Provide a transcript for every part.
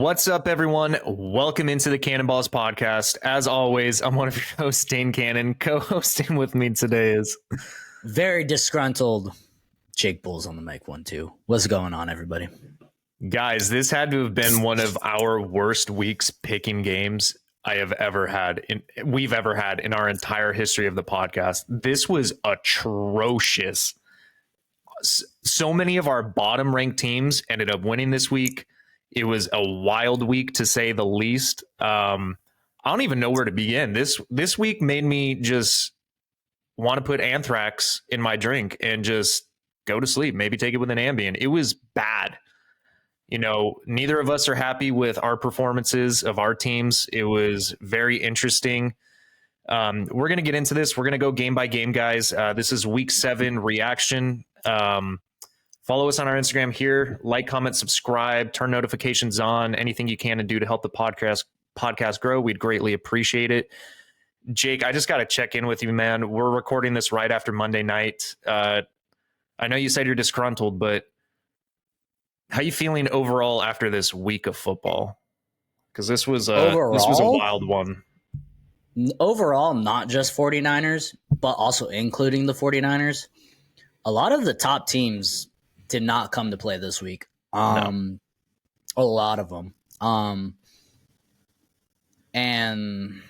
What's up, everyone? Welcome into the Cannonballs podcast. As always, I'm one of your hosts, Dane Cannon. Co-hosting with me today is very disgruntled Jake Bulls on the mic 1-2. What's going on, everybody? Guys, this had to have been one of our worst weeks picking games we've ever had in our entire history of the podcast. This was atrocious. So many of our bottom ranked teams ended up winning this week. It was a wild week, to say the least. I don't even know where to begin. This week made me just want to put Anthrax in my drink and just go to sleep. Maybe take it with an Ambien. It was bad. You know, neither of us are happy with our performances of our teams. It was very interesting. We're going to get into this. We're going to go game by game, guys. This is week 7 reaction. Follow us on our Instagram here. Like, comment, subscribe, turn notifications on. Anything you can to do to help the podcast grow, we'd greatly appreciate it. Jake, I just got to check in with you, man. We're recording this right after Monday night. I know you said you're disgruntled, but how you feeling overall after this week of football? Because this was a wild one. Overall, not just 49ers, but also including the 49ers. A lot of the top teams did not come to play this week. No. A lot of them. And,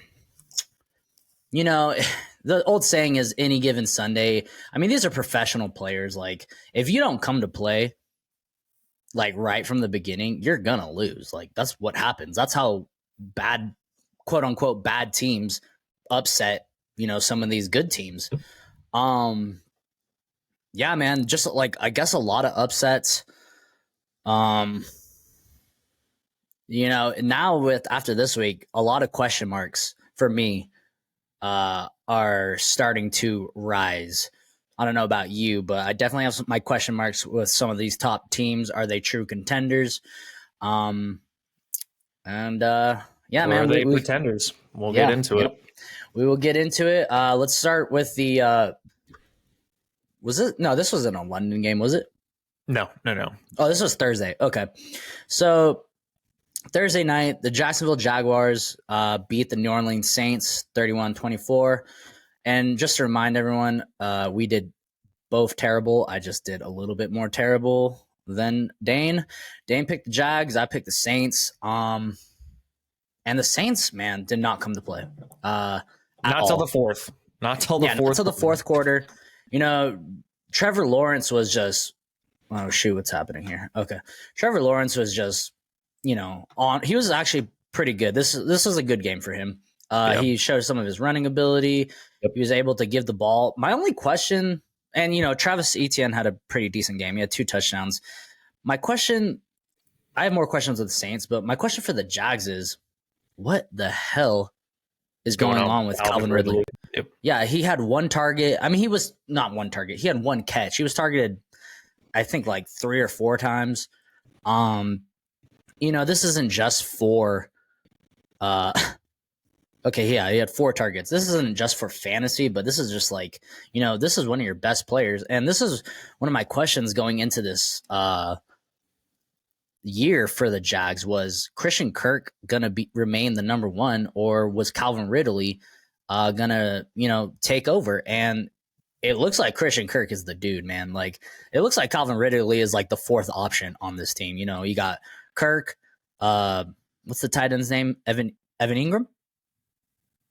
you know, the old saying is any given Sunday. I mean, these are professional players. Like, if you don't come to play, like, right from the beginning, you're going to lose. Like, that's what happens. That's how bad, quote unquote, bad teams upset, you know, some of these good teams. Yeah, man, just like, I guess a lot of upsets. You know, now after this week, a lot of question marks for me are starting to rise. I don't know about you, but I definitely have my question marks with some of these top teams. Are they true contenders? Yeah, man. Are they pretenders? We'll get into it. We will get into it. Let's start with the this wasn't a London game, was it? No. Oh, this was Thursday. Okay. So Thursday night, the Jacksonville Jaguars beat the New Orleans Saints 31-24. And just to remind everyone, we did both terrible. I just did a little bit more terrible than Dane. Dane picked the Jags. I picked the Saints. And the Saints, man, did not come to play. Not till the fourth. Not till the fourth quarter. You know, Trevor Lawrence was just, oh, shoot, what's happening here? Okay. Trevor Lawrence was just, you know, he was actually pretty good. This was a good game for him. He showed some of his running ability. Yep. He was able to give the ball. My only question, and, you know, Travis Etienne had a pretty decent game. He had 2 touchdowns. I have more questions with the Saints, but my question for the Jags is, what the hell is going on with Calvin Ridley? Yep. Yeah, he had 1 target. I mean, he was not 1 target. He had 1 catch. He was targeted, I think, like 3 or 4 times. You know, this isn't just for okay, yeah, he had 4 targets. This isn't just for fantasy, but this is just like, you know, this is one of your best players. And this is one of my questions going into this year for the Jags was Christian Kirk gonna remain the number 1, or was Calvin Ridley gonna, you know, take over? And it looks like Christian Kirk is the dude, man. Like, it looks like Calvin Ridley is like the 4th option on this team. You know, you got Kirk, what's the tight end's name? Evan Ingram?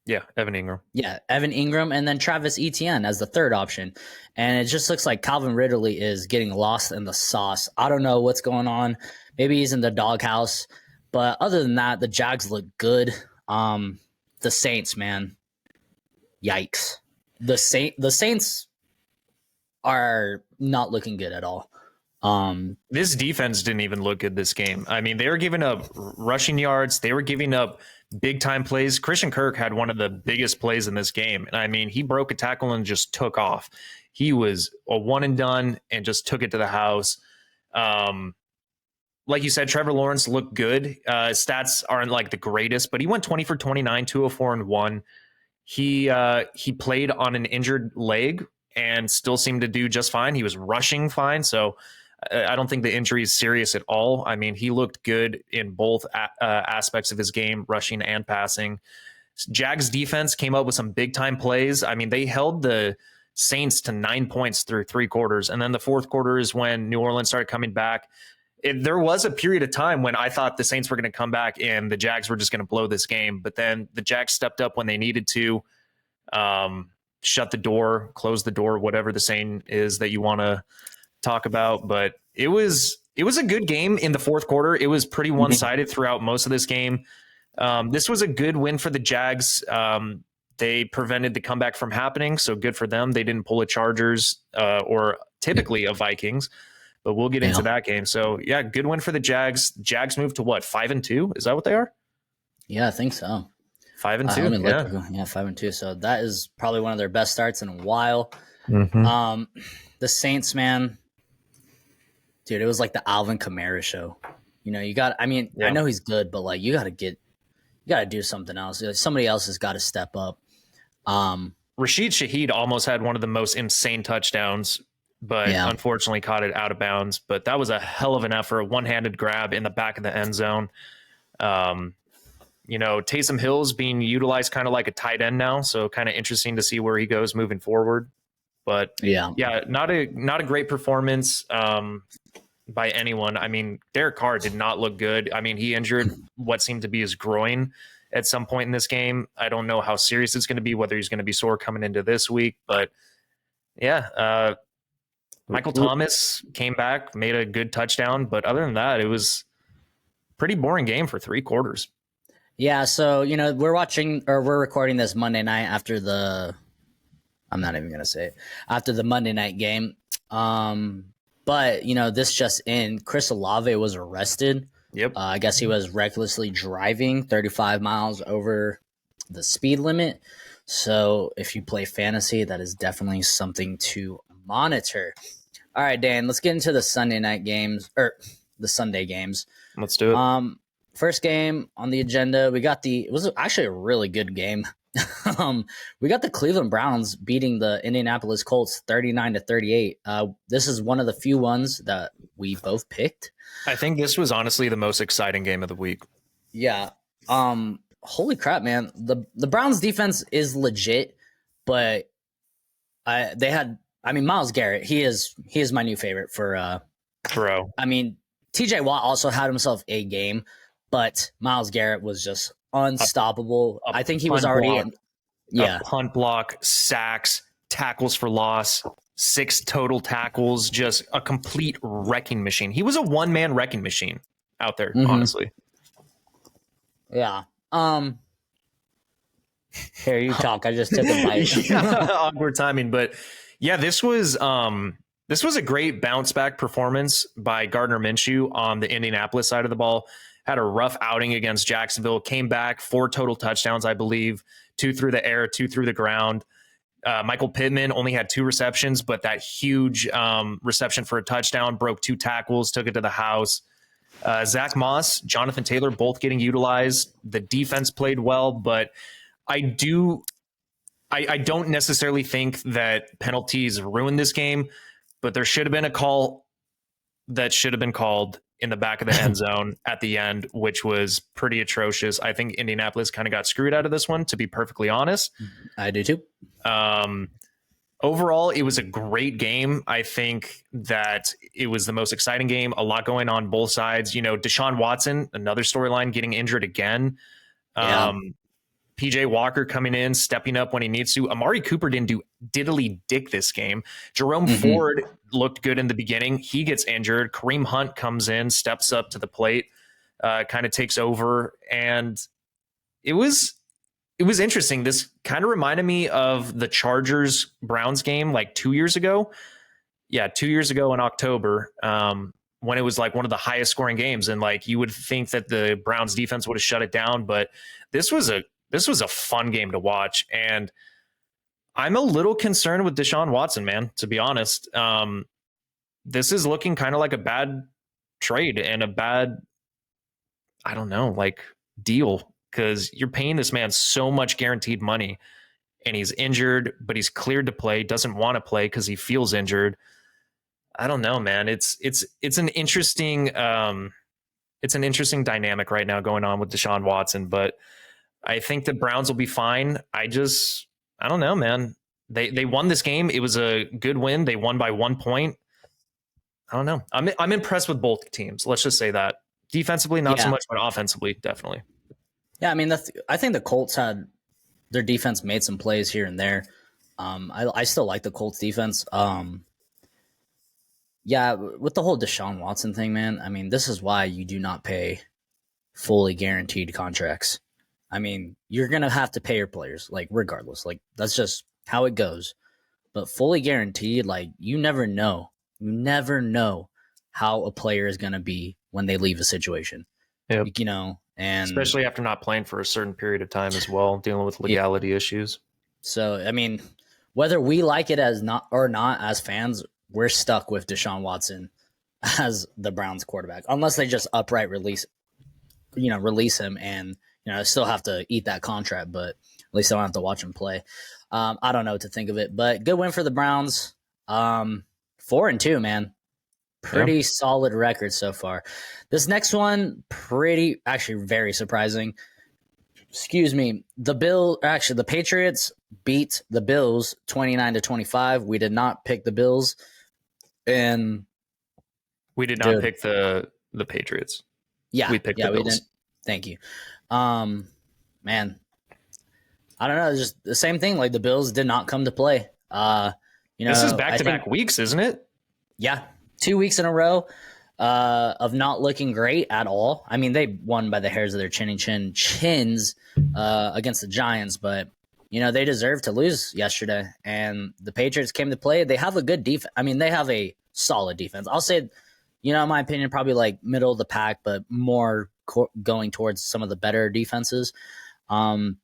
Yeah, Evan Ingram. Yeah, Evan Ingram, and then Travis Etienne as the 3rd option. And it just looks like Calvin Ridley is getting lost in the sauce. I don't know what's going on. Maybe he's in the doghouse. But other than that, the Jags look good. The Saints, man, yikes. The Saints are not looking good at all. This defense didn't even look good this game. I mean, they were giving up rushing yards. They were giving up big time plays. Christian Kirk had one of the biggest plays in this game. And I mean, he broke a tackle and just took off. He was a one and done and just took it to the house. Like you said, Trevor Lawrence looked good. Stats aren't like the greatest, but he went 20 for 29, 204 and 1. He played on an injured leg and still seemed to do just fine. He was rushing fine. So I don't think the injury is serious at all. I mean, he looked good in both aspects of his game, rushing and passing. Jags defense came up with some big time plays. I mean, they held the Saints to 9 points through 3 quarters. And then the fourth quarter is when New Orleans started coming back. There was a period of time when I thought the Saints were going to come back and the Jags were just going to blow this game. But then the Jags stepped up when they needed to, shut the door, close the door, whatever the saying is that you want to talk about. But it was a good game in the fourth quarter. It was pretty one-sided throughout most of this game. This was a good win for the Jags. They prevented the comeback from happening, so good for them. They didn't pull a Chargers or typically a Vikings, but we'll get into that game. So, yeah, good win for the Jags. Jags moved to what, 5-2? Is that what they are? Yeah, I think so. 5-2? Yeah, 5-2. So that is probably one of their best starts in a while. Mm-hmm. The Saints, man, dude, it was like the Alvin Kamara show. You know, I know he's good, but like you got to do something else. Somebody else has got to step up. Rashid Shaheed almost had one of the most insane touchdowns, but unfortunately caught it out of bounds. But that was a hell of an effort, one-handed grab in the back of the end zone. Taysom Hill's being utilized kind of like a tight end now, so kind of interesting to see where he goes moving forward. But not a great performance by anyone. I mean, Derek Carr did not look good. I mean, he injured what seemed to be his groin at some point in this game. I don't know how serious it's going to be, whether he's going to be sore coming into this week. But Michael Thomas came back, made a good touchdown. But other than that, it was a pretty boring game for 3 quarters. Yeah, so, we're recording this Monday night after I'm not even going to say it, after the Monday night game. But, this just in, Chris Olave was arrested. Yep. I guess he was recklessly driving 35 miles over the speed limit. So if you play fantasy, that is definitely something to monitor. All right, Dan, let's get into the Sunday night games, or the Sunday games. Let's do it. First game on the agenda, it was actually a really good game. We got the Cleveland Browns beating the Indianapolis Colts 39-38. This is one of the few ones that we both picked. I think this was honestly the most exciting game of the week. Yeah. Holy crap, man. The Browns defense is legit, but Myles Garrett, he is my new favorite for Bro. I mean, TJ Watt also had himself a game, but Myles Garrett was just unstoppable. I think he was already a punt block, sacks, tackles for loss, 6 total tackles, just a complete wrecking machine. He was a one-man wrecking machine out there, honestly. Yeah. Here, you talk. I just took a bite. Awkward timing, but yeah, this was a great bounce back performance by Gardner Minshew on the Indianapolis side of the ball. Had a rough outing against Jacksonville, came back 4 total touchdowns, I believe, 2 through the air, 2 through the ground. Michael Pittman only had 2 receptions, but that huge reception for a touchdown, broke 2 tackles, took it to the house. Zach Moss, Jonathan Taylor, both getting utilized. The defense played well, but I don't necessarily think that penalties ruined this game, but there should have been a call that should have been called in the back of the end zone at the end, which was pretty atrocious. I think Indianapolis kind of got screwed out of this one, to be perfectly honest. I do too. Overall, it was a great game. I think that it was the most exciting game. A lot going on both sides. Deshaun Watson, another storyline, getting injured again. PJ Walker coming in, stepping up when he needs to. Amari Cooper didn't do diddly dick this game. Jerome Ford looked good in the beginning. He gets injured. Kareem Hunt comes in, steps up to the plate, kind of takes over. And it was interesting. This kind of reminded me of the Chargers-Browns game like 2 years ago. Yeah, 2 years ago in October, when it was like one of the highest scoring games. And like you would think that the Browns defense would have shut it down. But this was a fun game to watch. And I'm a little concerned with Deshaun Watson, man, to be honest. This is looking kind of like a bad trade and a bad, I don't know, like deal, because you're paying this man so much guaranteed money and he's injured, but he's cleared to play, doesn't want to play because he feels injured. I don't know, man. It's an interesting dynamic right now going on with Deshaun Watson, but I think the Browns will be fine. I don't know, man. They won this game. It was a good win. They won by 1 point. I don't know. I'm impressed with both teams. Let's just say that. Defensively, not so much, but offensively, definitely. Yeah, I mean, I think the Colts had their defense made some plays here and there. I still like the Colts defense. Yeah, with the whole Deshaun Watson thing, man. I mean, this is why you do not pay fully guaranteed contracts. I mean, you're gonna have to pay your players, like regardless. Like that's just how it goes. But fully guaranteed, like you never know. You never know how a player is gonna be when they leave a situation. Yep. You know, and especially after not playing for a certain period of time as well, dealing with legality issues. So I mean, whether we like it as not or not as fans, we're stuck with Deshaun Watson as the Browns quarterback, unless they just upright release him and still have to eat that contract, but at least I don't have to watch him play. I don't know what to think of it, but good win for the Browns. 4-2, man. Pretty solid record so far. This next one, actually very surprising. Excuse me. The Patriots beat the Bills 29-25. We did not pick the Bills. And we did not pick the Patriots. Yeah. We picked the Bills. We didn't. Thank you. Man, I don't know. It's just the same thing. Like the Bills did not come to play. This is back-to-back weeks, isn't it? Yeah. 2 weeks in a row of not looking great at all. I mean, they won by the hairs of their chins against the Giants, but they deserved to lose yesterday. And the Patriots came to play. They have a good defense. I mean, they have a solid defense. I'll say, in my opinion, probably like middle of the pack, but more going towards some of the better defenses. And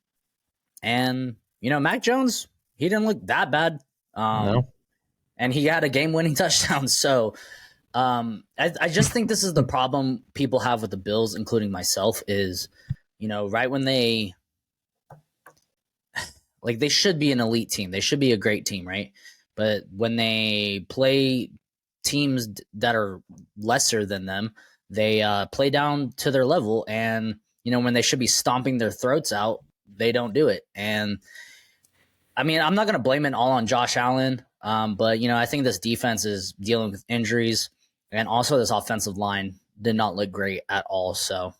Mac Jones, he didn't look that bad. No. And he had a game-winning touchdown. So I just think this is the problem people have with the Bills, including myself, is, right when they should be an elite team. They should be a great team, right? But when they play teams that are lesser than them, they play down to their level. And, when they should be stomping their throats out, they don't do it. And, I mean, I'm not going to blame it all on Josh Allen. But, I think this defense is dealing with injuries, and also this offensive line did not look great at all. So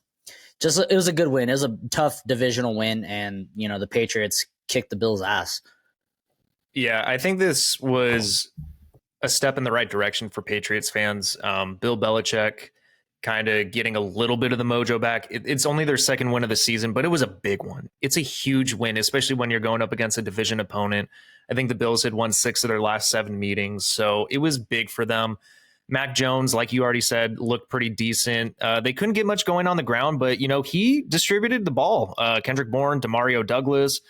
it was a good win. It was a tough divisional win, and, the Patriots kicked the Bills' ass. Yeah, I think this was a step in the right direction for Patriots fans. Bill Belichick kind of getting a little bit of the mojo back. It's only their second win of the season, but it was a big one. It's a huge win, especially when you're going up against a division opponent. I think the Bills had won 6 of their last 7 meetings, so it was big for them. Mac Jones, like you already said, looked pretty decent. They couldn't get much going on the ground, but, he distributed the ball. Kendrick Bourne, Demario Douglas,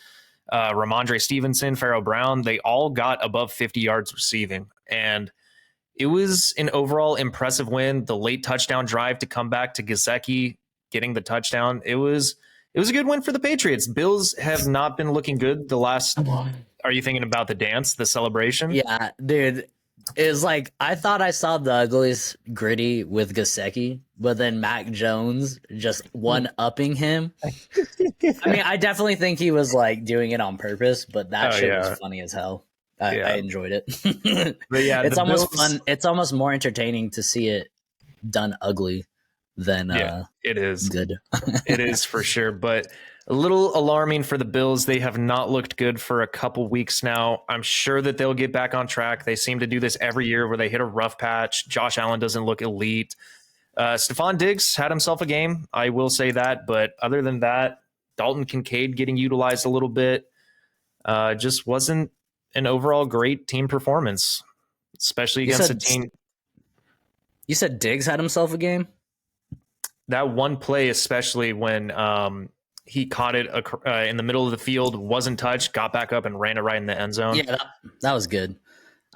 Ramondre Stevenson, Pharaoh Brown, they all got above 50 yards receiving. And it was an overall impressive win. The late touchdown drive to come back to Gesicki getting the touchdown. It was a good win for the Patriots. Bills have not been looking good the last. Are you thinking about the dance, the celebration? Yeah, dude. It was like I thought I saw the ugliest Gritty with Gesicki, but then Mac Jones just one-upping him. I mean, I definitely think he was like doing it on purpose, but that shit was funny as hell. I enjoyed it. But yeah, it's almost fun. It's almost more entertaining to see it done ugly than it is good. It is for sure, but a little alarming for the Bills. They have not looked good for a couple weeks now. I'm sure that they'll get back on track. They seem to do this every year where they hit a rough patch. Josh Allen doesn't look elite. Stephon Diggs had himself a game, I will say that, but other than that, Dalton Kincaid getting utilized a little bit just wasn't an overall great team performance, especially against a team. You said Diggs had himself a game? That one play, especially when he caught it in the middle of the field, wasn't touched, got back up and ran it right in the end zone. Yeah, that was good.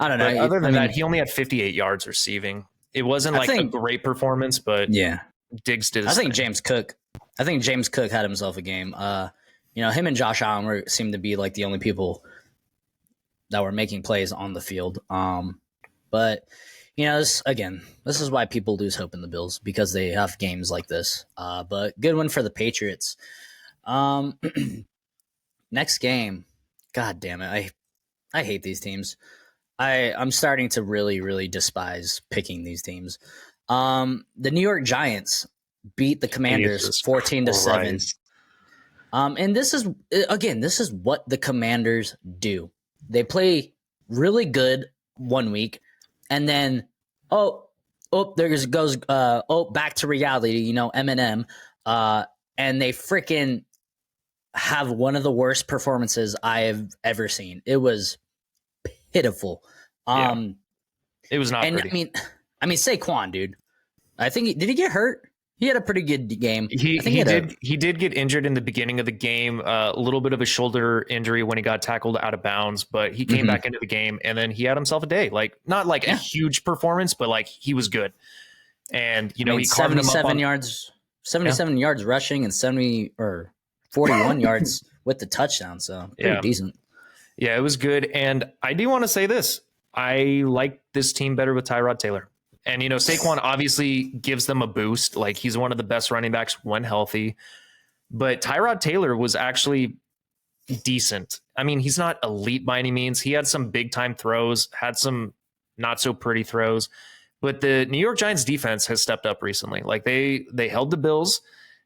I don't know. But other than that, he only had 58 yards receiving. It wasn't a great performance, but yeah, Diggs did. I think James Cook had himself a game. Him and Josh Allen seemed to be like the only people that were making plays on the field. But this is why people lose hope in the Bills, because they have games like this. But good one for the Patriots. Next game, God damn it, I hate these teams. I'm starting to really, really despise picking these teams. The New York Giants beat the Commanders Jesus 14-7. Christ. And this is what the Commanders do. They play really good one week, and then there goes back to reality. Eminem, and they freaking have one of the worst performances I have ever seen. It was pitiful. It was not and pretty. I mean Saquon, dude. I think did he get hurt? He had a pretty good game. He did get injured in the beginning of the game, a little bit of a shoulder injury when he got tackled out of bounds, but he came back into the game and then he had himself a day. Like not like a huge performance, but like he was good. And he carved him up on 77 yards rushing and 70 or 41 yards with the touchdown. So pretty decent. Yeah, it was good. And I do want to say this. I like this team better with Tyrod Taylor. And, Saquon obviously gives them a boost. Like, he's one of the best running backs when healthy. But Tyrod Taylor was actually decent. I mean, he's not elite by any means. He had some big-time throws, had some not-so-pretty throws. But the New York Giants defense has stepped up recently. Like, they held the Bills.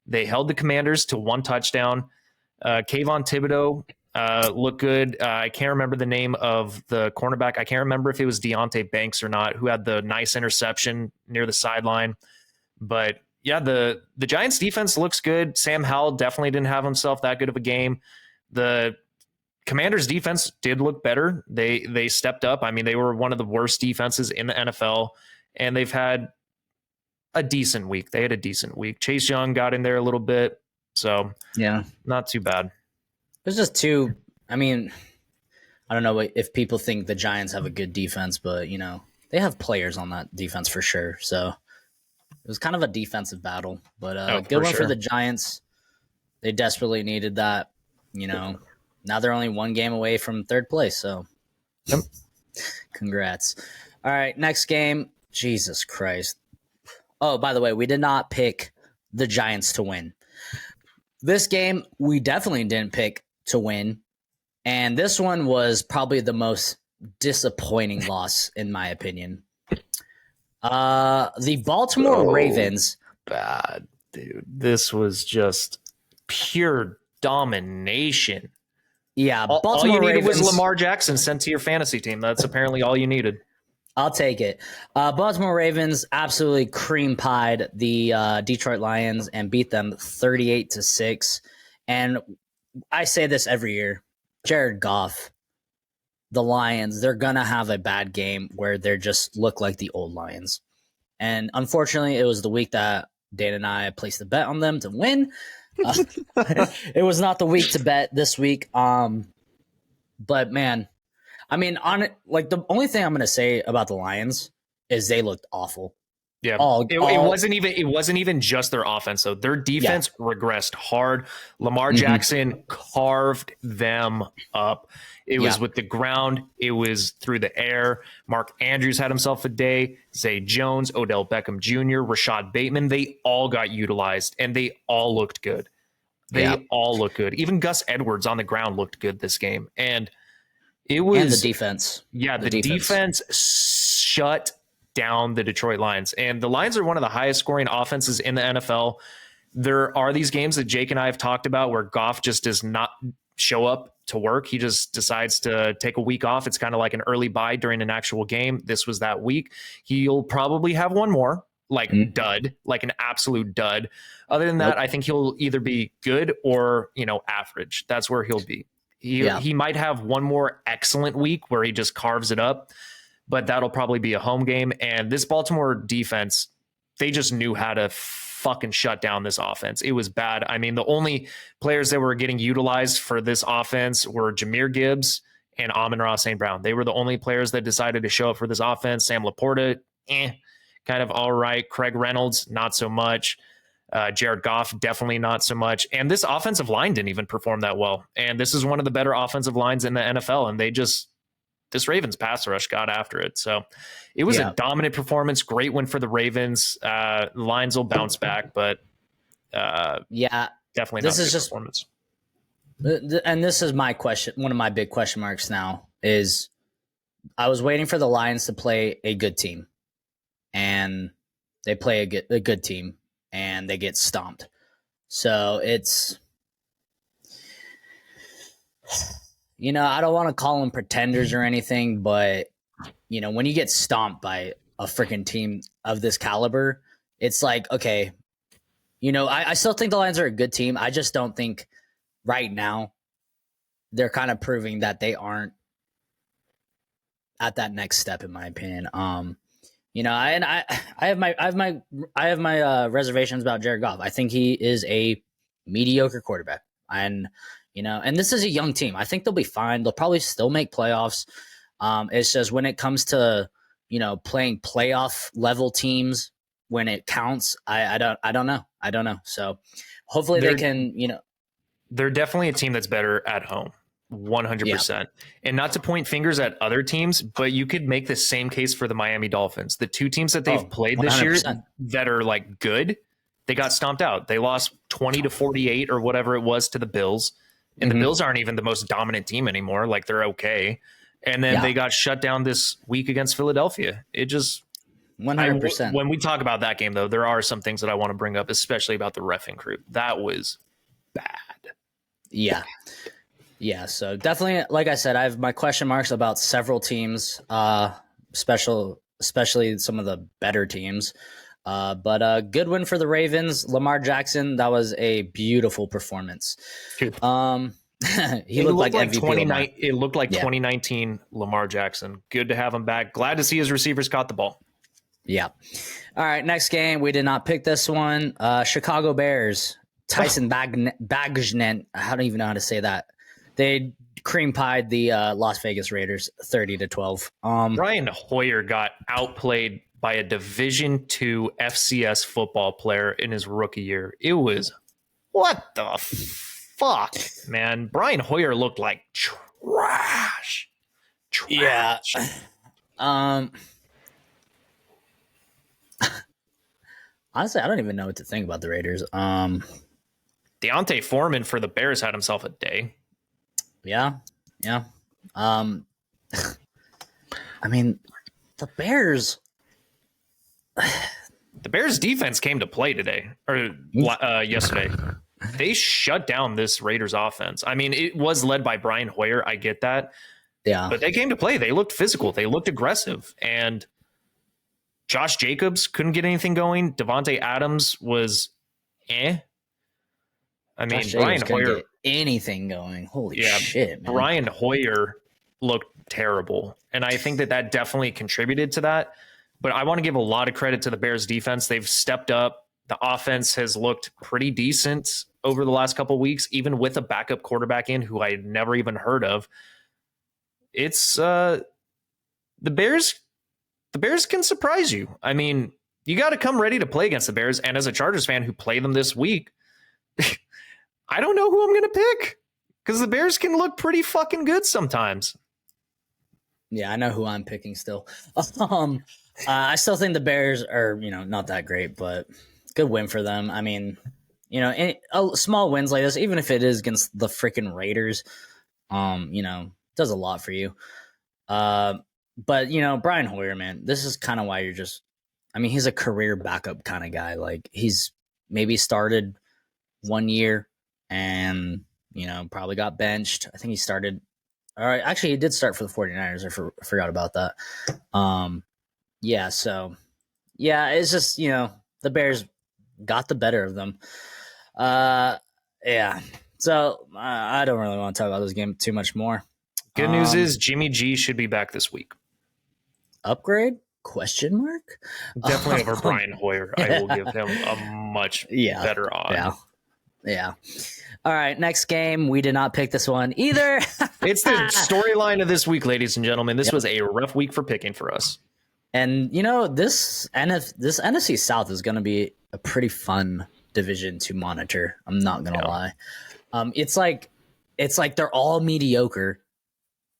They held the Commanders to one touchdown. Kayvon Thibodeau looked good. I can't remember the name of the cornerback. I can't remember if it was Deonte Banks or not, who had the nice interception near the sideline. But yeah, the Giants defense looks good. Sam Howell definitely didn't have himself that good of a game. The Commanders defense did look better. They stepped up. I mean, they were one of the worst defenses in the NFL, and they've had a decent week. They had a decent week. Chase Young got in there a little bit. So yeah, not too bad. There's just two. I mean, I don't know if people think the Giants have a good defense, but they have players on that defense for sure. So it was kind of a defensive battle, but good one for the Giants. They desperately needed that. Now they're only one game away from third place. So, Congrats. All right, next game. Jesus Christ. Oh, by the way, we did not pick the Giants to win. This game, we definitely didn't pick to win. And this one was probably the most disappointing loss, in my opinion. The Baltimore Ravens. Bad, dude. This was just pure domination. Yeah, Baltimore all you needed Ravens, was Lamar Jackson sent to your fantasy team. That's apparently all you needed. I'll take it. Baltimore Ravens absolutely cream pied the Detroit Lions and beat them 38-6. And I say this every year. Jared Goff, the Lions, they're going to have a bad game where they just look like the old Lions. And unfortunately, it was the week that Dan and I placed the bet on them to win. It was not the week to bet this week. But man, I mean, the only thing I'm going to say about the Lions is they looked awful. Yeah, it wasn't even just their offense though. Their defense regressed hard. Lamar Jackson carved them up. It was with the ground. It was through the air. Mark Andrews had himself a day. Zay Jones, Odell Beckham Jr., Rashad Bateman. They all got utilized and they all looked good. They all looked good. Even Gus Edwards on the ground looked good this game. And it was and the defense. Yeah, the defense shut down the Detroit Lions. And the Lions are one of the highest scoring offenses in the NFL. There are these games that Jake and I have talked about where Goff just does not show up to work. He just decides to take a week off. It's kind of like an early bye during an actual game. This was that week. He'll probably have one more, dud, like an absolute dud. Other than that, I think he'll either be good or, average. That's where he'll be. He might have one more excellent week where he just carves it up, but that'll probably be a home game. And this Baltimore defense, they just knew how to fucking shut down this offense. It was bad. I mean, the only players that were getting utilized for this offense were Jahmyr Gibbs and Amon-Ra St. Brown. They were the only players that decided to show up for this offense. Sam Laporta, kind of all right. Craig Reynolds, not so much. Jared Goff, definitely not so much. And this offensive line didn't even perform that well. And this is one of the better offensive lines in the NFL. And they just this Ravens pass rush got after it. So it was a dominant performance. Great win for the Ravens. Lions will bounce back, but definitely this not is just performance. And this is my question. One of my big question marks now is I was waiting for the Lions to play a good team, and they play a good team, and they get stomped. So it's, I don't want to call them pretenders or anything, but, when you get stomped by a freaking team of this caliber, it's like, okay, I still think the Lions are a good team. I just don't think right now they're kind of proving that they aren't at that next step, in my opinion. I have my reservations about Jared Goff. I think he is a mediocre quarterback, and this is a young team. I think they'll be fine. They'll probably still make playoffs. It's just when it comes to playing playoff level teams when it counts, I don't know. So hopefully they can. They're definitely a team that's better at home. 100%. And not to point fingers at other teams, but you could make the same case for the Miami Dolphins. The two teams that they've played this 100%. year that are like good, they got stomped out. They lost 20-48 or whatever it was to the Bills. And the Bills aren't even the most dominant team anymore. Like, they're okay. And then they got shut down this week against Philadelphia. It just 100%. When we talk about that game, though, there are some things that I want to bring up, especially about the reffing crew. That was bad. Yeah, so definitely, like I said, I have my question marks about several teams, especially some of the better teams. But good win for the Ravens. Lamar Jackson, that was a beautiful performance. He looked like MVP. It looked like 2019 Lamar Jackson. Good to have him back. Glad to see his receivers caught the ball. Yeah. All right, next game. We did not pick this one. Chicago Bears. Tyson Bagent. I don't even know how to say that. They cream pied the Las Vegas Raiders 30-12. Brian Hoyer got outplayed by a Division II FCS football player in his rookie year. It was, what the fuck, man? Brian Hoyer looked like trash. Yeah. Honestly, I don't even know what to think about the Raiders. Deontay Foreman for the Bears had himself a day. Yeah. I mean, the Bears. The Bears defense came to play today or yesterday. They shut down this Raiders offense. I mean, it was led by Brian Hoyer. I get that. Yeah. But they came to play. They looked physical. They looked aggressive. And Josh Jacobs couldn't get anything going. Devontae Adams was I mean, Brian Hoyer get anything going. Holy shit, man. Brian Hoyer looked terrible. And I think that definitely contributed to that. But I want to give a lot of credit to the Bears defense. They've stepped up. The offense has looked pretty decent over the last couple of weeks, even with a backup quarterback in who I had never even heard of. It's the Bears can surprise you. I mean, you got to come ready to play against the Bears. And as a Chargers fan who play them this week, I don't know who I'm going to pick because the Bears can look pretty fucking good sometimes. Yeah, I know who I'm picking still. I still think the Bears are, not that great, but good win for them. I mean, small wins like this, even if it is against the freaking Raiders, does a lot for you. But, Brian Hoyer, man, this is kind of why he's a career backup kind of guy. Like, he's maybe started 1 year and, probably got benched. I think he started. All right. Actually, he did start for the 49ers. I forgot about that. Yeah. So, yeah, it's just, the Bears got the better of them. Yeah. So, I don't really want to talk about this game too much more. Good news is Jimmy G should be back this week. Upgrade? Question mark? Definitely over Brian Hoyer. I will give him a much better odds. Yeah. All right, next game. We did not pick this one either. It's the storyline of this week, ladies and gentlemen. This was a rough week for picking for us. And, this NFC South is going to be a pretty fun division to monitor. I'm not going to lie. It's like they're all mediocre.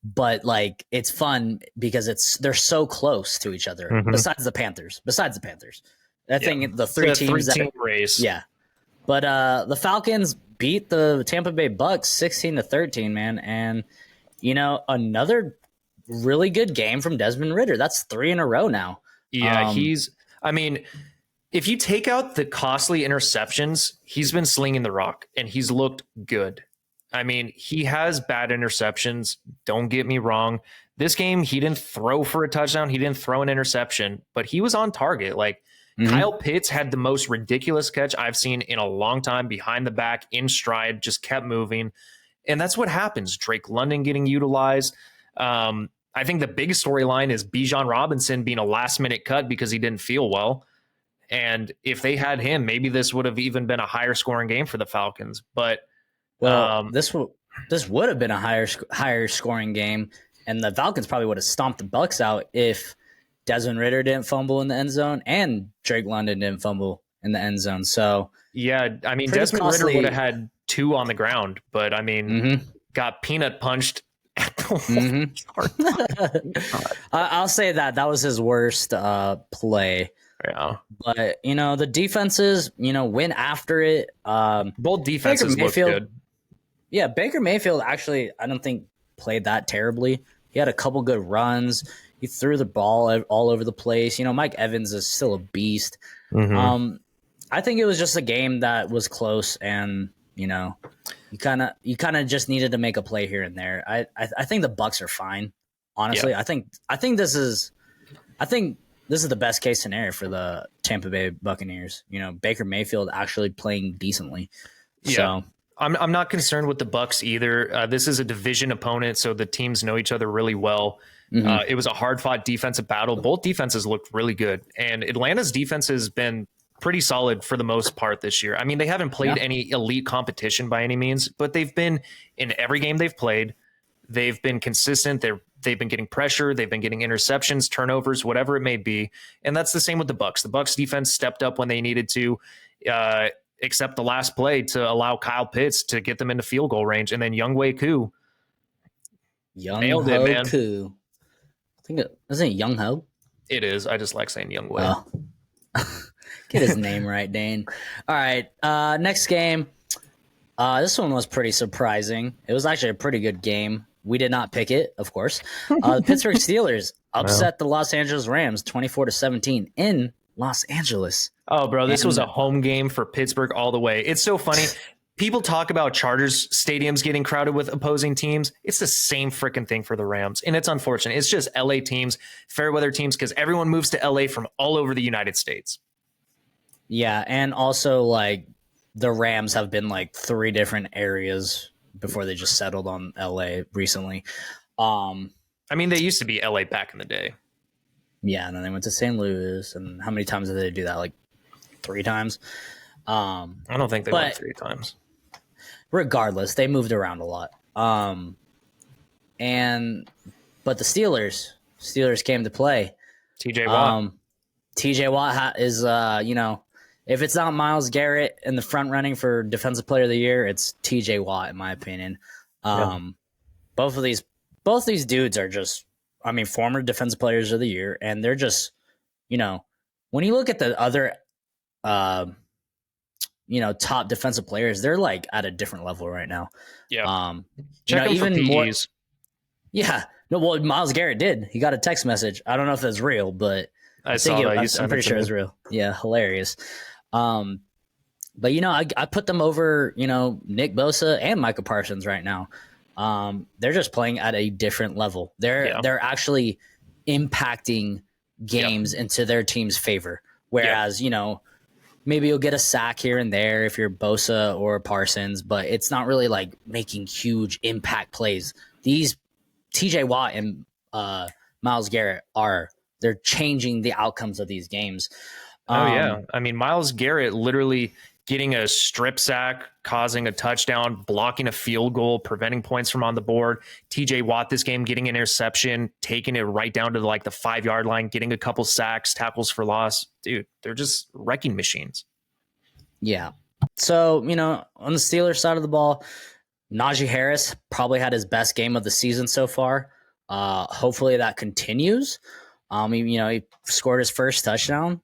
but like it's fun because they're so close to each other. Mhm. Besides the Panthers, I think the It's three a teams three-team race. yeah. But the Falcons beat the Tampa Bay Bucks 16-13, man, and another really good game from Desmond Ridder. That's 3 in a row now. Yeah, I mean, if you take out the costly interceptions, he's been slinging the rock and he's looked good. I mean, he has bad interceptions. Don't get me wrong. This game, he didn't throw for a touchdown. He didn't throw an interception, but he was on target. Like Kyle Pitts had the most ridiculous catch I've seen in a long time, behind the back, in stride, just kept moving. And that's what happens. Drake London getting utilized. I think the biggest storyline is Bijan Robinson being a last minute cut because he didn't feel well. And if they had him, maybe this would have even been a higher scoring game for the Falcons. But this would have been a higher scoring game, and the Falcons probably would have stomped the Bucks out if Desmond Ridder didn't fumble in the end zone and Drake London didn't fumble in the end zone. So yeah, I mean, Desmond Ridder would have had 2 on the ground, but I mean, got peanut punched. I'll say that was his worst play. Yeah, but the defenses, went after it. Both defenses look good. Yeah, Baker Mayfield actually, I don't think played that terribly. He had a couple good runs. He threw the ball all over the place. Mike Evans is still a beast. I think it was just a game that was close, and you kind of just needed to make a play here and there. I think the Bucks are fine. Honestly, yeah. I think this is the best case scenario for the Tampa Bay Buccaneers. Baker Mayfield actually playing decently. Yeah. So I'm not concerned with the Bucks either. This is a division opponent, so the teams know each other really well. It was a hard-fought defensive battle. Both defenses looked really good, and Atlanta's defense has been pretty solid for the most part this year. I mean, they haven't played any elite competition by any means, but they've been in every game they've played. They've been consistent. They've been getting pressure. They've been getting interceptions, turnovers, whatever it may be. And that's the same with the Bucks. The Bucks defense stepped up when they needed to, except the last play to allow Kyle Pitts to get them into field goal range. And then Younghoe Koo nailed it, man. Koo. I think isn't it Younghoe? It is. I just like saying Younghoe. Oh. Get his name right, Dane. All right. Next game. This one was pretty surprising. It was actually a pretty good game. We did not pick it, of course. The Pittsburgh Steelers upset the Los Angeles Rams 24-17 in Los Angeles. Oh, bro, this was a home game for Pittsburgh all the way. It's so funny. People talk about Chargers stadiums getting crowded with opposing teams. It's the same freaking thing for the Rams. And it's unfortunate. It's just LA teams, fair weather teams, because everyone moves to LA from all over the United States. Yeah, and also like the Rams have been like 3 different areas before they just settled on LA recently. I mean, they used to be LA back in the day. Yeah, and then they went to St. Louis. And how many times did they do that? Like 3 times? I don't think they went 3 times. Regardless, they moved around a lot. But the Steelers came to play. TJ Watt. TJ Watt is, if it's not Myles Garrett in the front running for Defensive Player of the Year, it's TJ Watt, in my opinion. Both of these dudes are just, former Defensive Players of the Year, and they're just, when you look at the other, top defensive players, they're like at a different level right now. Yeah. Check even more. Yeah. No, well, Myles Garrett did. He got a text message. I don't know if that's real, but I saw that. I'm pretty sure it's real. Yeah, hilarious. But I put them over, Nick Bosa and Micah Parsons right now. They're just playing at a different level. They're actually impacting games into their team's favor. Whereas, maybe you'll get a sack here and there if you're Bosa or Parsons, but it's not really like making huge impact plays. These TJ Watt and Myles Garrett they're changing the outcomes of these games. Myles Garrett literally getting a strip sack, causing a touchdown, blocking a field goal, preventing points from on the board. TJ Watt this game getting an interception, taking it right down to like the 5-yard line, getting a couple sacks, tackles for loss. Dude, they're just wrecking machines. Yeah. So, on the Steelers side of the ball, Najee Harris probably had his best game of the season so far. Hopefully that continues. He scored his first touchdown.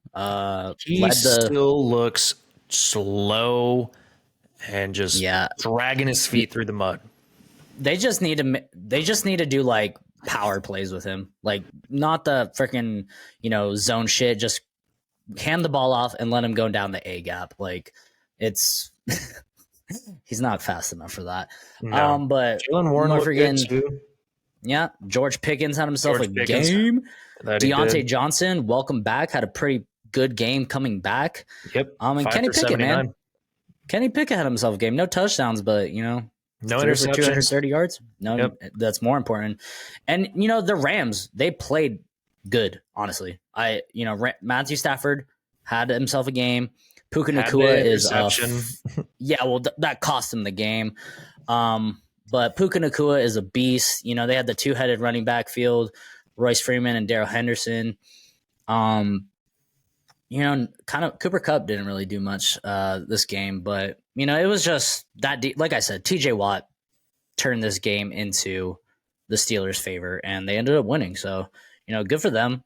He still looks slow and just dragging his feet through the mud. They just need to do like power plays with him, like not the freaking zone shit. Just hand the ball off and let him go down the A gap. Like it's he's not fast enough for that. No. But Jaylen Warren looked good too. Yeah, George Pickens had himself a game. Deontay Johnson, welcome back. Had a pretty good game coming back. Yep. And Kenny Pickett, man. Kenny Pickett had himself a game. No touchdowns, but no interceptions. 230 yards. No, That's more important. And the Rams, they played good. Honestly, Matthew Stafford had himself a game. Puka Nacua is that cost him the game. But Puka Nacua is a beast. They had the two-headed running back field, Royce Freeman and Darrell Henderson. Kind of Cooper Kupp didn't really do much this game, but it was just that. Like I said, TJ Watt turned this game into the Steelers' favor, and they ended up winning. So good for them.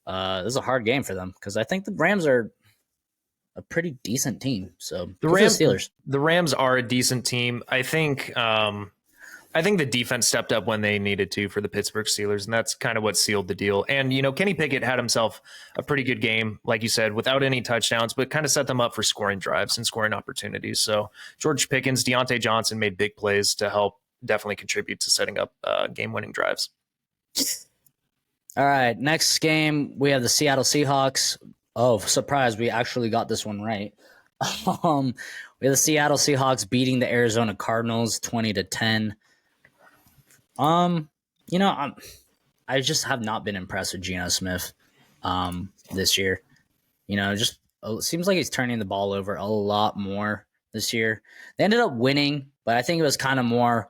This is a hard game for them because I think the Rams are a pretty decent team. So the Rams are a decent team. I think the defense stepped up when they needed to for the Pittsburgh Steelers, and that's kind of what sealed the deal. And Kenny Pickett had himself a pretty good game, like you said, without any touchdowns, but kind of set them up for scoring drives and scoring opportunities. So George Pickens, Deontay Johnson made big plays to help definitely contribute to setting up game-winning drives. All right, next game we have the Seattle Seahawks. Oh, surprise, we actually got this one right. We have the Seattle Seahawks beating the Arizona Cardinals 20-10. I just have not been impressed with Geno Smith this year. It seems like he's turning the ball over a lot more this year. They ended up winning, but I think it was kind of more,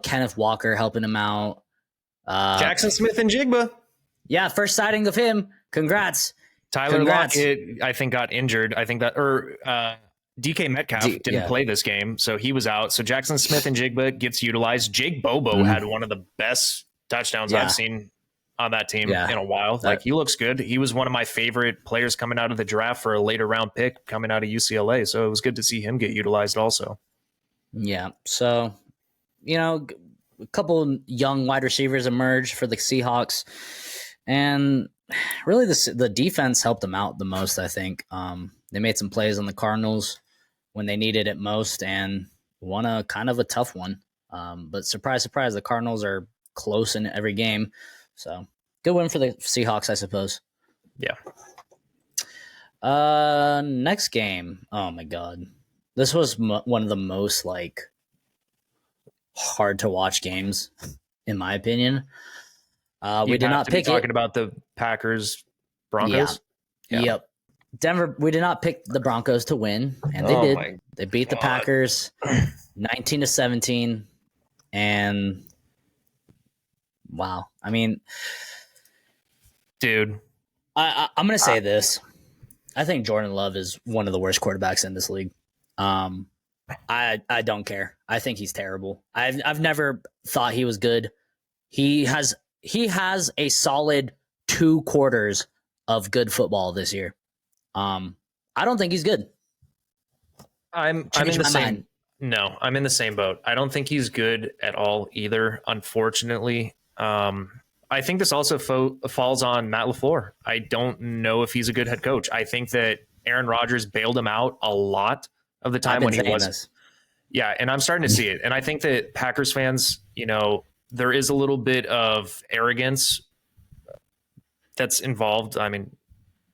Kenneth Walker helping him out. Jackson Smith-Njigba. Yeah, first sighting of him. Congrats. Tyler Lockett, I think, got injured. I think DK Metcalf didn't play this game, so he was out. So Jackson Smith-Njigba gets utilized. Jake Bobo had one of the best touchdowns I've seen on that team in a while. He looks good. He was one of my favorite players coming out of the draft for a later round pick coming out of UCLA. So it was good to see him get utilized also. Yeah. So, a couple young wide receivers emerged for the Seahawks, and really the defense helped them out the most, I think. They made some plays on the Cardinals when they needed it most and won a kind of a tough one. But surprise, surprise, the Cardinals are close in every game. So good win for the Seahawks, I suppose. Yeah. Next game. Oh my God. This was one of the most hard to watch games, in my opinion. We did not pick talking about the Packers Broncos. Yeah. Yep. Denver. We did not pick the Broncos to win, and they did. They beat the Packers 19-17, and wow. I mean, dude, I'm gonna say this. I think Jordan Love is one of the worst quarterbacks in this league. I don't care. I think he's terrible. I've never thought he was good. He has a solid 2 quarters of good football this year. I don't think he's good. I'm in the same. No, I'm in the same boat. I don't think he's good at all either, unfortunately. I think this also falls on Matt LaFleur. I don't know if he's a good head coach. I think that Aaron Rodgers bailed him out a lot of the time when he was. This. Yeah, and I'm starting to see it. And I think that Packers fans, there is a little bit of arrogance that's involved. I mean,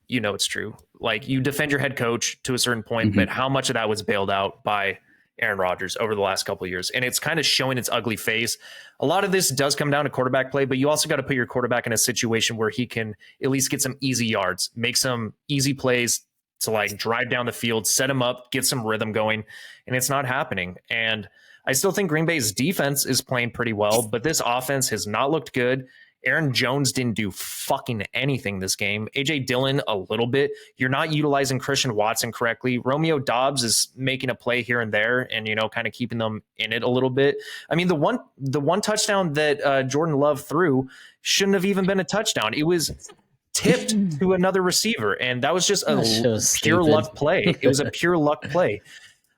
it's true. You defend your head coach to a certain point, but how much of that was bailed out by Aaron Rodgers over the last couple of years? And it's kind of showing its ugly face. A lot of this does come down to quarterback play, but you also got to put your quarterback in a situation where he can at least get some easy yards, make some easy plays to drive down the field, set him up, get some rhythm going. And it's not happening. And I still think Green Bay's defense is playing pretty well, but this offense has not looked good. Aaron Jones didn't do fucking anything this game. AJ Dillon a little bit. You're not utilizing Christian Watson correctly. Romeo Dobbs is making a play here and there, and kind of keeping them in it a little bit. I mean, the one touchdown that Jordan Love threw shouldn't have even been a touchdown. It was tipped to another receiver, and that was just a pure luck play. It was a pure luck play.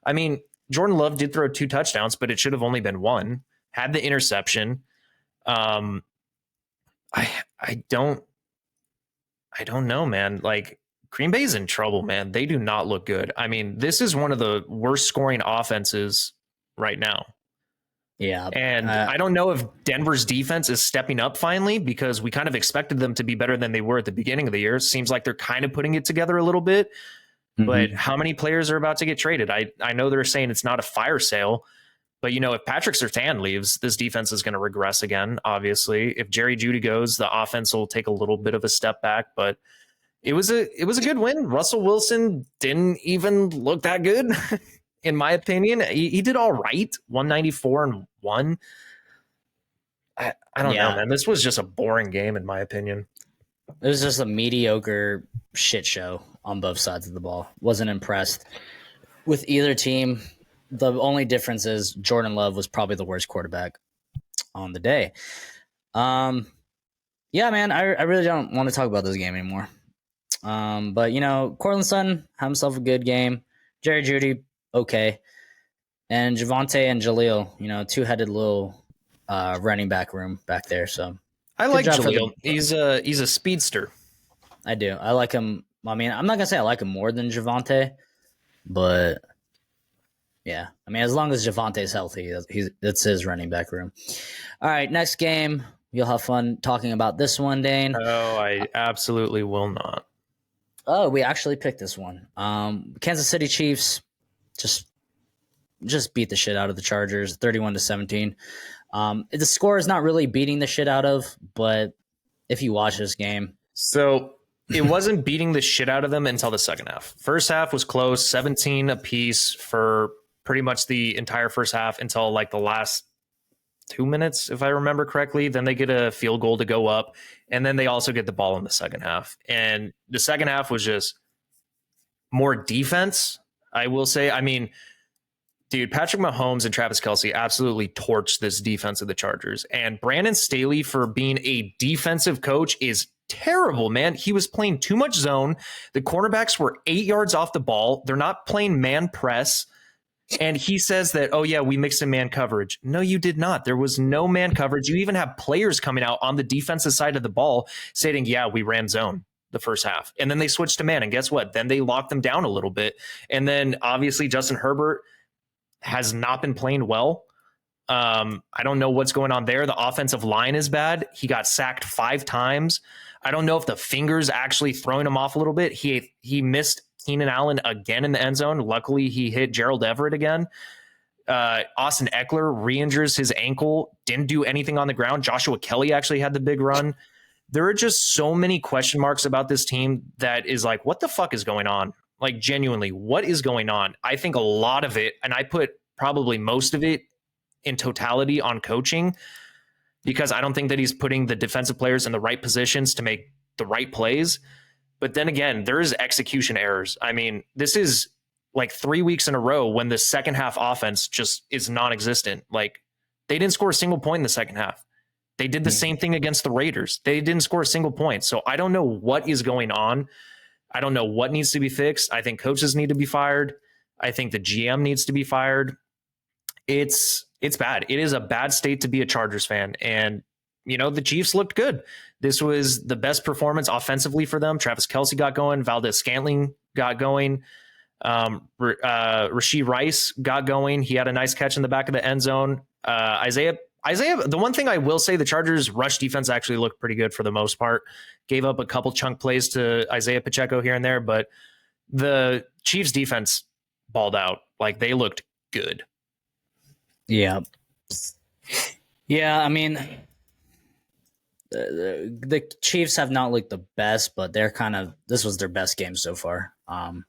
I mean, Jordan Love did throw 2 touchdowns, but it should have only been 1. Had the interception. I don't know, man. Like, Green Bay's in trouble, man. They do not look good. I mean, this is one of the worst scoring offenses right now. Yeah. And I don't know if Denver's defense is stepping up finally, because we kind of expected them to be better than they were at the beginning of the year. Seems like they're kind of putting it together a little bit. Mm-hmm. But how many players are about to get traded? I know they're saying it's not a fire sale. But, if Patrick Surtain leaves, this defense is going to regress again, obviously. If Jerry Jeudy goes, the offense will take a little bit of a step back. But it was a good win. Russell Wilson didn't even look that good, in my opinion. He did all right, 194-1. I don't know, man. This was just a boring game, in my opinion. It was just a mediocre shit show on both sides of the ball. Wasn't impressed with either team. The only difference is Jordan Love was probably the worst quarterback on the day. Yeah, man, I really don't want to talk about this game anymore. But, Courtland Sutton had himself a good game. Jerry Jeudy, okay. And Javonte and Jaleel, two-headed little running back room back there. So I like Jaleel. He's a speedster. I do. I like him. I mean, I'm not going to say I like him more than Javonte, but... yeah, I mean, as long as Javonte's healthy, it's his running back room. All right, next game. You'll have fun talking about this one, Dane. Oh, I absolutely will not. Oh, we actually picked this one. Kansas City Chiefs just beat the shit out of the Chargers, 31-17. The score is not really beating the shit out of, but if you watch this game. So it wasn't beating the shit out of them until the second half. First half was close, 17 apiece for pretty much the entire first half until like the last 2 minutes, if I remember correctly. Then they get a field goal to go up, and then they also get the ball in the second half. And the second half was just more defense, I will say. I mean, dude, Patrick Mahomes and Travis Kelce absolutely torched this defense of the Chargers. And Brandon Staley, for being a defensive coach, is terrible, man. He was playing too much zone. The cornerbacks were 8 yards off the ball. They're not playing man press. And he says that, oh, yeah, we mixed in man coverage. No, you did not. There was no man coverage. You even have players coming out on the defensive side of the ball saying, yeah, we ran zone the first half. And then they switched to man. And guess what? Then they locked them down a little bit. And then obviously Justin Herbert has not been playing well. I don't know what's going on there. The offensive line is bad. He got sacked 5 times. I don't know if the fingers actually throwing him off a little bit. He missed Keenan Allen again in the end zone. Luckily, he hit Gerald Everett again. Austin Eckler re-injures his ankle. Didn't do anything on the ground. Joshua Kelly actually had the big run. There are just so many question marks about this team that is like, what the fuck is going on? Like, genuinely, what is going on? I think a lot of it, and I put probably most of it in totality on coaching, because I don't think that he's putting the defensive players in the right positions to make the right plays. But then again, there is execution errors. I mean, this is like 3 weeks in a row when the second half offense just is non-existent. Like, they didn't score a single point in the second half. They did the same thing against the Raiders. They didn't score a single point. So I don't know what is going on. I don't know what needs to be fixed. I think coaches need to be fired. I think the GM needs to be fired. It's bad. It is a bad state to be a Chargers fan. And, the Chiefs looked good. This was the best performance offensively for them. Travis Kelce got going. Valdez-Scantling got going. Rashee Rice got going. He had a nice catch in the back of the end zone. Isaiah, the one thing I will say, the Chargers rush defense actually looked pretty good for the most part. Gave up a couple chunk plays to Isaiah Pacheco here and there, but the Chiefs defense balled out. Like, they looked good. Yeah. Yeah, I mean, the Chiefs have not looked the best, but this was their best game so far. And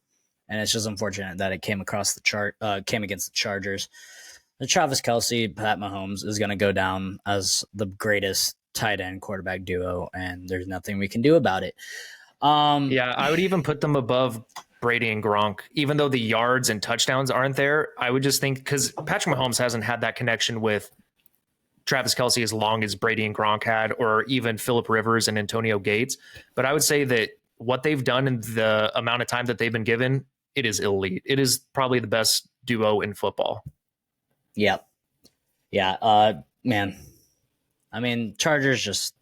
it's just unfortunate that it came against the Chargers. The Travis Kelce, Pat Mahomes is going to go down as the greatest tight end quarterback duo, and there's nothing we can do about it. Yeah, I would even put them above Brady and Gronk, even though the yards and touchdowns aren't there. I would just think because Patrick Mahomes hasn't had that connection with Travis Kelce as long as Brady and Gronk had, or even Phillip Rivers and Antonio Gates. But I would say that what they've done in the amount of time that they've been given, it is elite. It is probably the best duo in football. Yep. Yeah. Man. I mean, Chargers just,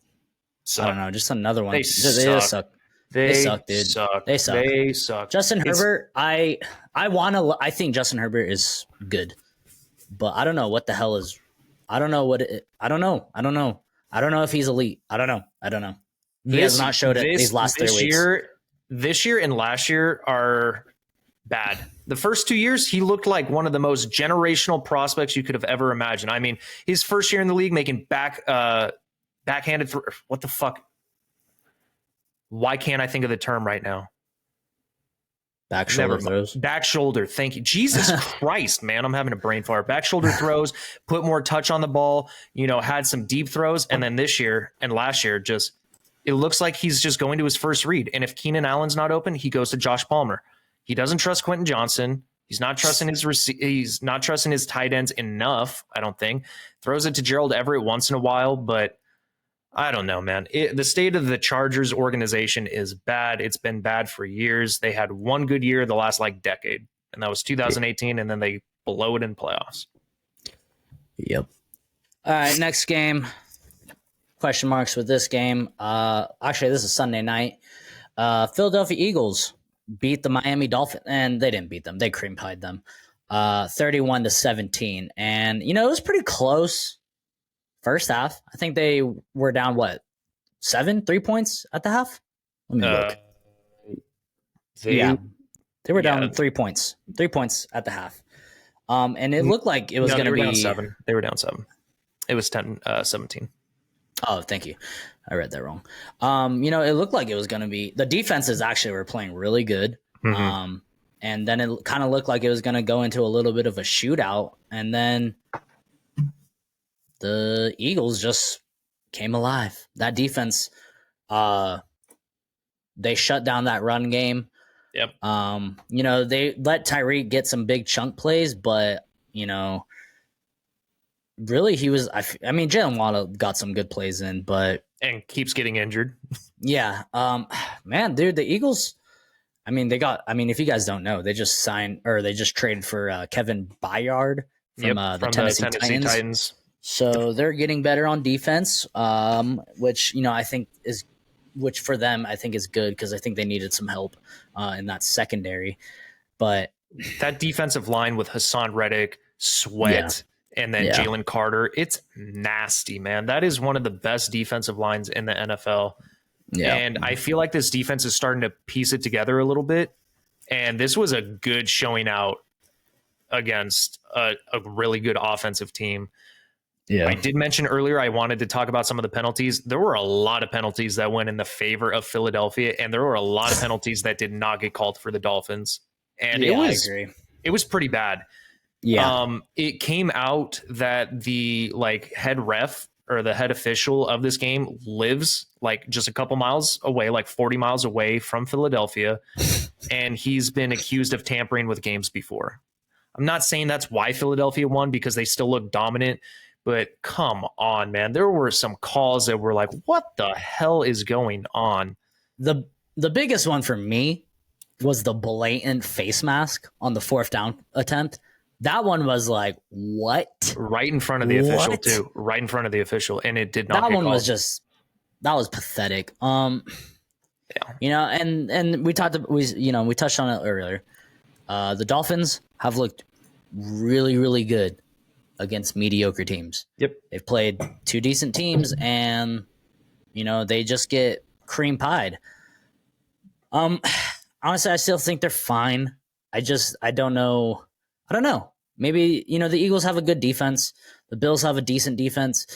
I don't know, just another one. They just suck. They suck, dude. They suck. They suck. Justin Herbert, I think Justin Herbert is good, but I don't know what the hell is. I don't know if he's elite. I don't know. He has not showed it these last 3 weeks. This year and last year are bad. The first 2 years, he looked like one of the most generational prospects you could have ever imagined. I mean, his first year in the league making backhanded. What the fuck? Why can't I think of the term right now? Back shoulder throws. Back shoulder. Thank you. Jesus Christ, man. I'm having a brain fart. Back shoulder throws, put more touch on the ball, had some deep throws. And then this year and last year, it looks like he's just going to his first read. And if Keenan Allen's not open, he goes to Josh Palmer. He doesn't trust Quentin Johnson. He's not trusting his tight ends enough, I don't think. Throws it to Gerald Everett once in a while, but I don't know, man. The state of the Chargers organization is bad. It's been bad for years. They had one good year the last decade, and that was 2018, and then they blow it in playoffs. Yep. All right, next game. Question marks with this game. Actually, this is Sunday night. Philadelphia Eagles beat the Miami Dolphins, and they didn't beat them. They cream pied them 31-17. And, it was pretty close. First half, I think they were down 3 points at the half. Let me look. They were down 3 points. 3 points at the half. And it looked like it was going to be down 7. They were down 7. It was 17. Oh, thank you. I read that wrong. It looked like it was going to be the defenses actually were playing really good. Mm-hmm. And then it kind of looked like it was going to go into a little bit of a shootout, and then the Eagles just came alive. That defense, they shut down that run game. Yep. They let Tyreek get some big chunk plays, but, really he was, Jalen Waddle got some good plays in, but. And keeps getting injured. Yeah. Man, dude, the Eagles, if you guys don't know, they just traded for Kevin Byard from the Tennessee Titans. So they're getting better on defense, which for them I think is good because I think they needed some help in that secondary. But that defensive line with Hassan Reddick, Sweat, and then Jalen Carter, it's nasty, man. That is one of the best defensive lines in the NFL. Yeah. And I feel like this defense is starting to piece it together a little bit. And this was a good showing out against a really good offensive team. Yeah, I did mention earlier I wanted to talk about some of the penalties. There were a lot of penalties that went in the favor of Philadelphia, and there were a lot of penalties that did not get called for the Dolphins. And I agree. It was pretty bad. Yeah. It came out that the head ref or the head official of this game lives just a couple miles away, 40 miles away from Philadelphia, and he's been accused of tampering with games before. I'm not saying that's why Philadelphia won because they still look dominant. But come on, man. There were some calls that were like, what the hell is going on? The biggest one for me was the blatant face mask on the 4th down attempt. That one was like, what? Right in front of the official, too. Right in front of the official. And it did not That get one called. That was pathetic. And we touched on it earlier. The Dolphins have looked really, really good against mediocre teams. Yep. They've played 2 decent teams and, they just get cream pied. Honestly, I still think they're fine. I don't know. I don't know. Maybe, the Eagles have a good defense. The Bills have a decent defense.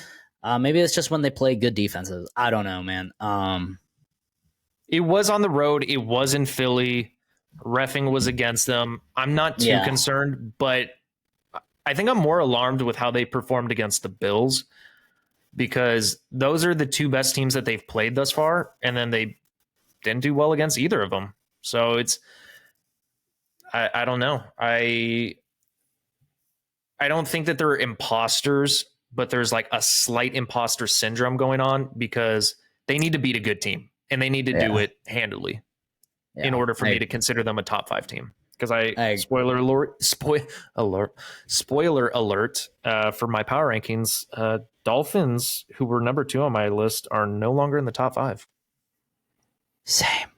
Maybe it's just when they play good defenses. I don't know, man. It was on the road. It was in Philly. Reffing was against them. I'm not too concerned, but I think I'm more alarmed with how they performed against the Bills. because those are the two best teams that they've played thus far, and then they didn't do well against either of them. So it's I don't know. I don't think that they're imposters, but there's like a slight imposter syndrome going on because they need to beat a good team and they need to do it handily in order for me to consider them a top 5 team. Because spoiler alert for my power rankings, Dolphins, who were number 2 on my list, are no longer in the top 5. Same.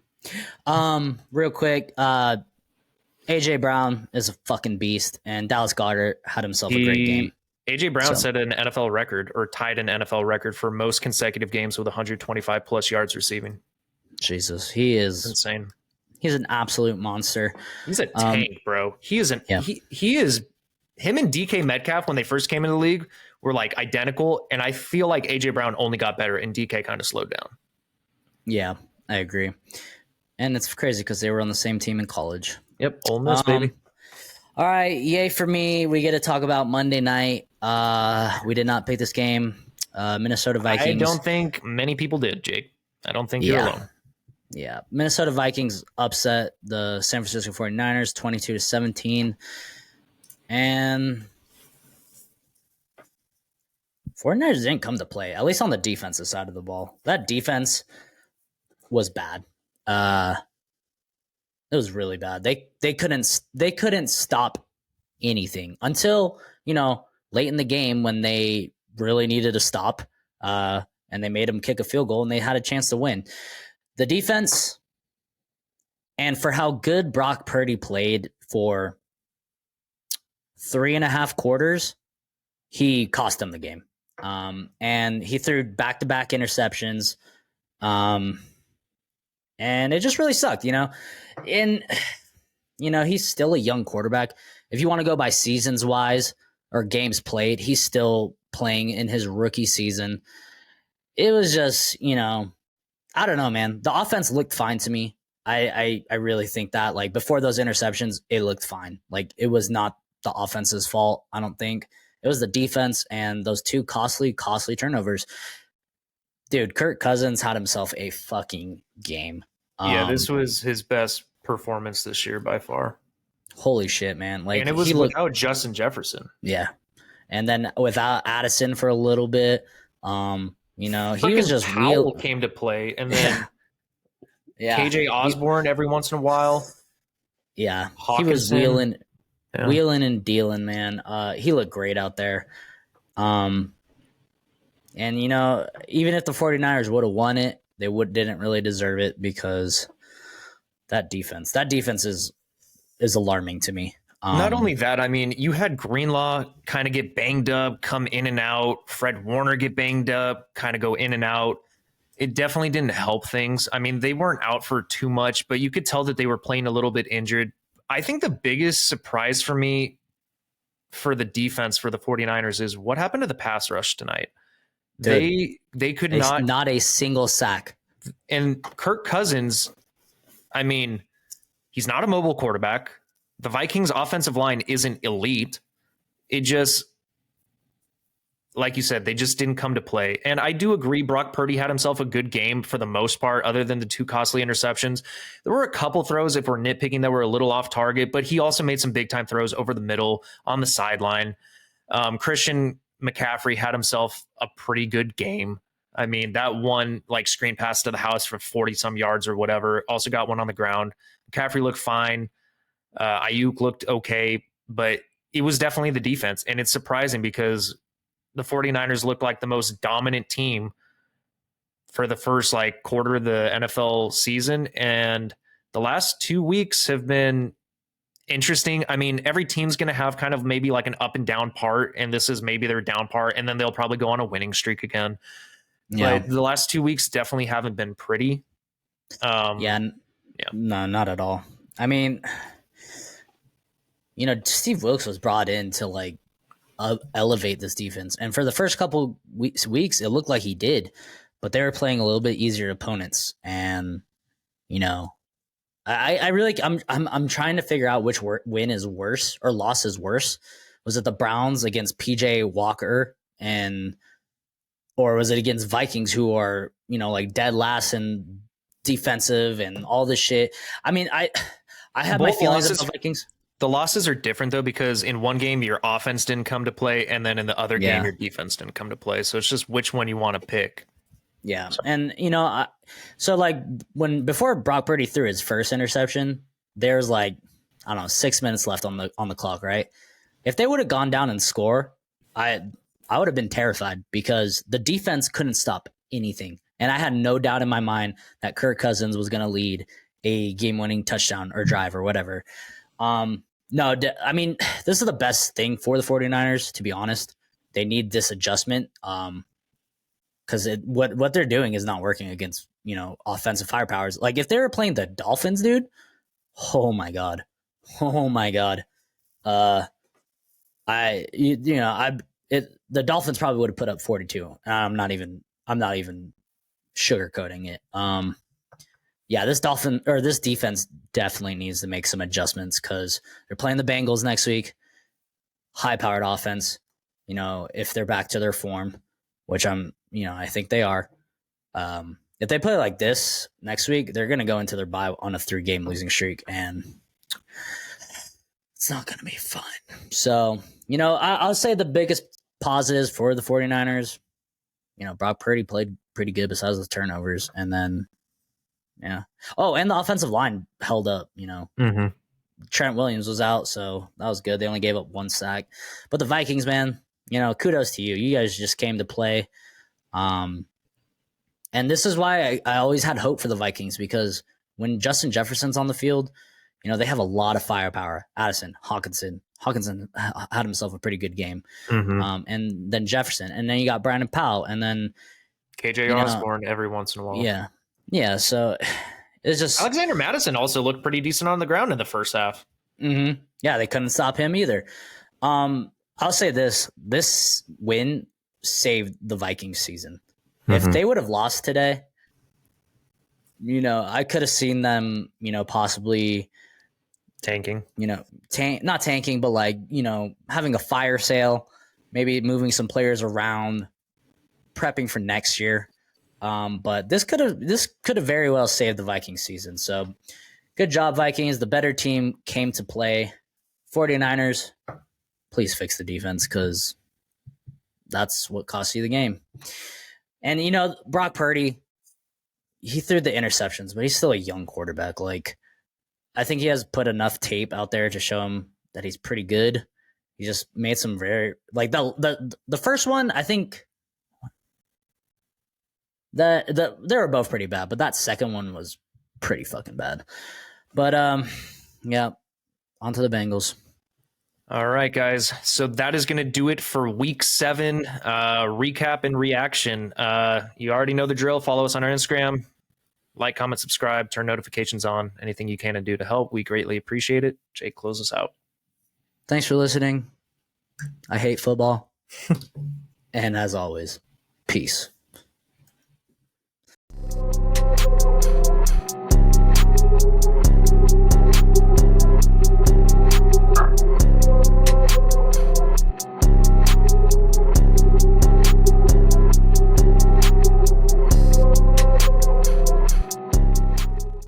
Real quick, AJ Brown is a fucking beast, and Dallas Goedert had himself a great game. AJ Brown set an NFL record, or tied an NFL record for most consecutive games with 125 plus yards receiving. Jesus, he is insane. He's an absolute monster. He's a tank, bro. He is he is him and DK Metcalf when they first came into the league were like identical, and I feel like AJ Brown only got better and DK kind of slowed down. Yeah, I agree. And it's crazy because they were on the same team in college. Yep, Ole Miss, baby. All right, yay for me. We get to talk about Monday night. We did not pick this game. Minnesota Vikings. I don't think many people did, Jake. I don't think you're alone. Yeah. Minnesota Vikings upset the San Francisco 49ers 22-17. And 49ers didn't come to play, at least on the defensive side of the ball. That defense was bad. It was really bad. They couldn't stop anything until, late in the game when they really needed to stop, and they made them kick a field goal and they had a chance to win. The defense, and for how good Brock Purdy played for 3.5 quarters, he cost them the game. And he threw back-to-back interceptions. And it just really sucked, And, he's still a young quarterback. If you want to go by seasons wise or games played, he's still playing in his rookie season. It was just, I don't know, man. The offense looked fine to me. I really think that, like, before those interceptions, it looked fine. Like, it was not the offense's fault, I don't think. It was the defense and those 2 costly turnovers. Dude, Kirk Cousins had himself a fucking game. Yeah, this was his best performance this year by far. Holy shit, man. Like, and it was without Justin Jefferson. Yeah. And then without Addison for a little bit. He was just Powell came to play, and then KJ Osborne every once in a while. Yeah. Hawkinson. He was wheeling and dealing, man. He looked great out there. And even if the 49ers would have won it, they didn't really deserve it because that defense is alarming to me. Not only that, I mean, you had Greenlaw kind of get banged up, come in and out. Fred Warner get banged up, kind of go in and out. It definitely didn't help things. I mean, they weren't out for too much, but you could tell that they were playing a little bit injured. I think the biggest surprise for me for the defense for the 49ers is what happened to the pass rush tonight. Dude, they could not a single sack. And Kirk Cousins, I mean, he's not a mobile quarterback. The Vikings offensive line isn't elite. It just, like you said, they just didn't come to play. And I do agree Brock Purdy had himself a good game for the most part, other than the 2 costly interceptions. There were a couple throws, if we're nitpicking, that were a little off target, but he also made some big time throws over the middle on the sideline. Christian McCaffrey had himself a pretty good game. I mean, that one screen pass to the house for 40 some yards or whatever. Also got one on the ground. McCaffrey looked fine. Ayuk looked okay, but it was definitely the defense. And it's surprising because the 49ers looked like the most dominant team for the first quarter of the NFL season. And the last 2 weeks have been interesting. I mean, every team's going to have kind of maybe an up and down part, and this is maybe their down part, and then they'll probably go on a winning streak again. Yeah. But the last 2 weeks definitely haven't been pretty. No, not at all. I mean, Steve Wilkes was brought in to elevate this defense, and for the first couple weeks, it looked like he did, but they were playing a little bit easier opponents, and I'm trying to figure out which win is worse or loss is worse. Was it the Browns against PJ Walker and or was it against Vikings who are, like dead last and defensive and all this shit? I mean, I had my Both feelings losses- about Vikings. The losses are different though, because in one game your offense didn't come to play, and then in the other game your defense didn't come to play. So it's just which one you want to pick. Yeah, and so like before Brock Purdy threw his first interception, there's like, I don't know, 6 minutes left on the clock, right? If they would have gone down and score, I would have been terrified because the defense couldn't stop anything, and I had no doubt in my mind that Kirk Cousins was going to lead a game-winning touchdown or drive or whatever. No, I mean, this is the best thing for the 49ers, to be honest. They need this adjustment because what they're doing is not working against, offensive firepowers. Like if they were playing the Dolphins, dude, oh my God. The Dolphins probably would have put up 42. I'm not even sugarcoating it. Yeah, this defense definitely needs to make some adjustments because they're playing the Bengals next week. High-powered offense, if they're back to their form, which I think they are. If they play like this next week, they're going to go into their bye on a 3-game losing streak, and it's not going to be fun. So, I'll say the biggest positives for the 49ers, Brock Purdy played pretty good besides the turnovers, and then yeah. Oh, and the offensive line held up, Mm-hmm. Trent Williams was out, so that was good. They only gave up 1 sack. But the Vikings, man, kudos to you. You guys just came to play. And this is why I always had hope for the Vikings, because when Justin Jefferson's on the field, they have a lot of firepower. Addison, Hawkinson had himself a pretty good game. Mm-hmm. And then Jefferson. And then you got Brandon Powell. And then KJ Osborne every once in a while. Yeah. Yeah, so it's just Alexander Madison also looked pretty decent on the ground in the first half. Mm-hmm. Yeah, they couldn't stop him either. I'll say this win saved the Vikings season. Mm-hmm. If they would have lost today, I could have seen them, possibly tanking. Not tanking, but like, having a fire sale, maybe moving some players around, prepping for next year. But this could have very well saved the Vikings season. So good job, Vikings. The better team came to play. 49ers, please fix the defense because that's what cost you the game. And, Brock Purdy, he threw the interceptions, but he's still a young quarterback. Like, I think he has put enough tape out there to show him that he's pretty good. He just made some very, like, the first one, I think they were both pretty bad, but that second one was pretty fucking bad. But yeah, on to the Bengals. All right, guys. So that is going to do it for week 7 recap and reaction. You already know the drill. Follow us on our Instagram. Like, comment, subscribe, turn notifications on. Anything you can do to help, we greatly appreciate it. Jake, close us out. Thanks for listening. I hate football. And as always, peace.